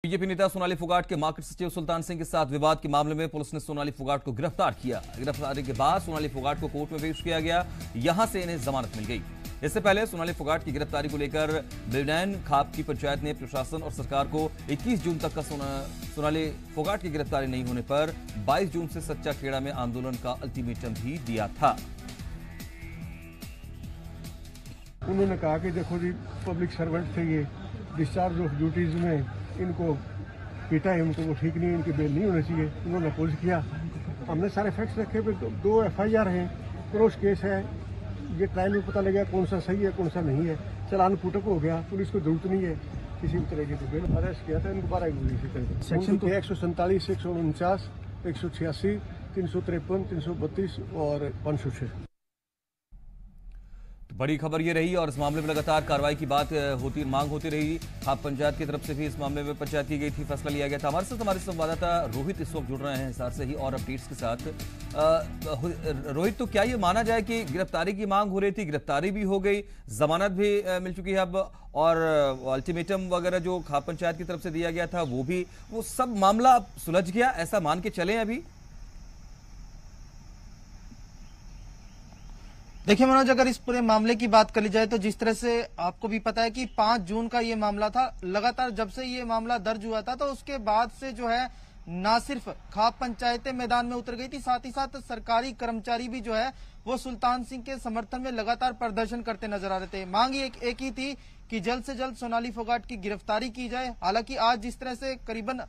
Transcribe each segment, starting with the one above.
BJP नेता सोनाली फोगाट के market सचिव सुल्तान सिंह के साथ विवाद के मामले में पुलिस ने सोनाली फोगाट को गिरफ्तार किया। गिरफ्तारी के बाद सोनाली फोगाट को कोर्ट में पेश किया गया, यहां से इन्हें जमानत मिल गई। इससे पहले सोनाली फोगाट की गिरफ्तारी को लेकर बिनैन खाप की पंचायत ने प्रशासन और सरकार को 21 जून तक का सोनाली फोगाट की गिरफ्तारी नहीं होने पर 22 जून से सच्चा खेड़ा में आंदोलन का अल्टीमेटम भी दिया था। उन्होंने कहा कि देखो जी, पब्लिक सर्वेंट थे ये, डिस्चार्ज ऑफ ड्यूटीज में इनको पीटा है, उनको वो ठीक नहीं है, इनकी बेल नहीं होनी चाहिए। उन्होंने अपोज किया। हमने सारे फैक्ट्स रखे पे, दो FIR हैं, क्रॉस केस है। ये ट्रायल में पता लगा कौन सा सही है कौन सा नहीं है। चलान पुटअप हो गया, पुलिस को जरूरत नहीं है किसी भी तरह की बेल। अरेस्ट किया था इनको 12 जून। सेक्शन 147, 149, 186, 353, 332 और 506। बड़ी खबर ये रही और इस मामले में लगातार कार्रवाई की मांग होती रही। खाप पंचायत की तरफ से भी इस मामले में पंचायत की गई थी, फैसला लिया गया था। हमारे साथ हमारे संवाददाता रोहित इस वक्त जुड़ रहे हैं हिसार से ही और अपडेट्स के साथ। रोहित, तो क्या ये माना जाए कि गिरफ्तारी की मांग हो रही थी, गिरफ्तारी भी हो गई, जमानत भी मिल चुकी है अब, और अल्टीमेटम वगैरह जो खाप पंचायत की तरफ से दिया गया था वो सब मामला सुलझ गया, ऐसा मान के चले अभी? देखिए मनोज, अगर इस पूरे मामले की बात करी जाए तो जिस तरह से आपको भी पता है कि 5 जून का ये मामला था। लगातार जब से ये मामला दर्ज हुआ था तो उसके बाद से जो है ना सिर्फ खाप पंचायतें मैदान में उतर गई थी, साथ ही साथ सरकारी कर्मचारी भी जो है वो सुल्तान सिंह के समर्थन में लगातार प्रदर्शन करते नजर आ रहे थे। मांग एक ही थी कि जल्द से जल्द सोनाली फोगाट की गिरफ्तारी की जाए। हालांकि आज जिस तरह से करीबन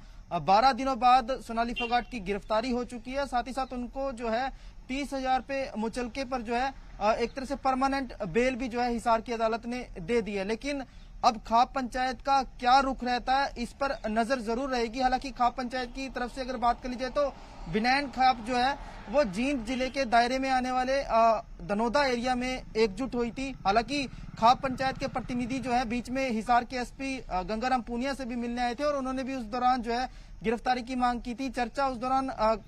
12 दिनों बाद सोनाली फोगाट की गिरफ्तारी हो चुकी है, साथ ही साथ उनको जो है 30,000 पे मुचलके पर जो है एक तरह से परमानेंट बेल भी जो है हिसार की अदालत ने दे दी है। लेकिन अब खाप पंचायत का क्या रुख रहता है, इस पर नजर जरूर रहेगी। हालांकि खाप पंचायत की तरफ से अगर बात कर ली जाए तो बिनैन खाप जो है वो जींद जिले के दायरे में आने वाले दनोदा एरिया में एकजुट हुई थी। हालांकि खाप पंचायत के प्रतिनिधि जो है बीच में हिसार के SP गंगाराम पूनिया से भी मिलने आए थे और उन्होंने भी उस दौरान जो है गिरफ्तारी की मांग की थी। चर्चा उस दौरान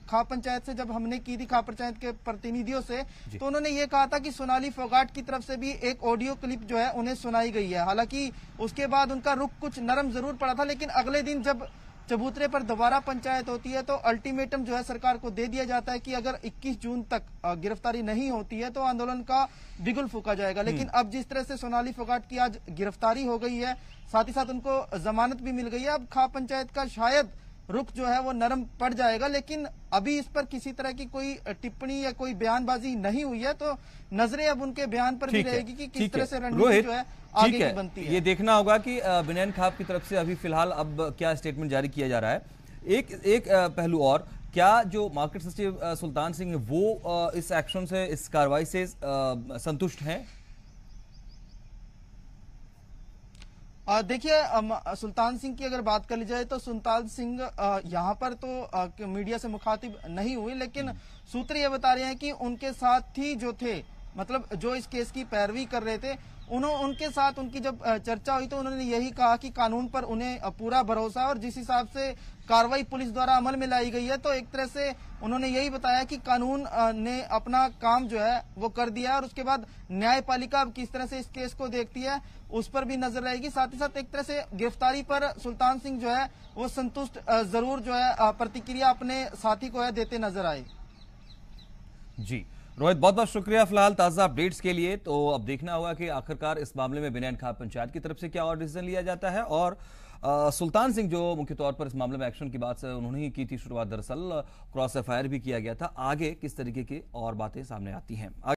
खाप पंचायत से जब हमने की थी, खाप पंचायत के प्रतिनिधियों से, तो उन्होंने ये कहा था कि सोनाली फोगाट की तरफ से भी एक ऑडियो क्लिप जो है उन्हें सुनाई गई है। हालांकि उसके बाद उनका रुख कुछ नरम जरूर पड़ा था, लेकिन अगले दिन जब चबूतरे पर दोबारा पंचायत होती है तो अल्टीमेटम जो है सरकार को दे दिया जाता है कि अगर 21 जून तक गिरफ्तारी नहीं होती है तो आंदोलन का बिगुल फूका जाएगा। लेकिन अब जिस तरह से सोनाली फोगाट की आज गिरफ्तारी हो गई है, साथ ही साथ उनको जमानत भी मिल गई है, अब खाप पंचायत का शायद रुख जो है वो नरम पड़ जाएगा। लेकिन अभी इस पर किसी तरह की कोई टिप्पणी या कोई बयानबाजी नहीं हुई है, तो नजरें अब उनके बयान पर भी रहेगी कि किस तरह से रणनीति जो है आगे की बनती है। ये देखना होगा कि बिनैन खाप की तरफ से अभी फिलहाल अब क्या स्टेटमेंट जारी किया जा रहा है। एक पहलू और, क्या जो मार्केट सचिव सुल्तान सिंह वो इस एक्शन से, इस कार्रवाई से संतुष्ट हैं? देखिए, सुल्तान सिंह की अगर बात कर ली जाए तो सुल्तान सिंह यहाँ पर तो मीडिया से मुखातिब नहीं हुई, लेकिन सूत्र ये बता रहे हैं कि उनके साथी जो थे, मतलब जो इस केस की पैरवी कर रहे थे, उनके साथ उनकी जब चर्चा हुई तो उन्होंने यही कहा कि कानून पर उन्हें पूरा भरोसा, और जिस हिसाब से कार्रवाई पुलिस द्वारा अमल में लाई गई है तो एक तरह से उन्होंने यही बताया कि कानून ने अपना काम जो है वो कर दिया, और उसके बाद न्यायपालिका अब किस तरह से इस केस को देखती है उस पर भी नजर रहेगी। साथ ही साथ एक तरह से गिरफ्तारी पर सुल्तान सिंह जो है वो संतुष्ट जरूर जो है प्रतिक्रिया अपने साथी को है देते नजर आए। जी रोहित, बहुत बहुत शुक्रिया फिलहाल ताजा अपडेट्स के लिए। तो अब देखना होगा कि आखिरकार इस मामले में बिनैन खाप पंचायत की तरफ से क्या और डिसीजन लिया जाता है, और सुल्तान सिंह जो मुख्य तौर पर इस मामले में एक्शन की बात से उन्होंने ही की थी शुरुआत, दरअसल क्रॉस FIR भी किया गया था, आगे किस तरीके की और बातें सामने आती हैं।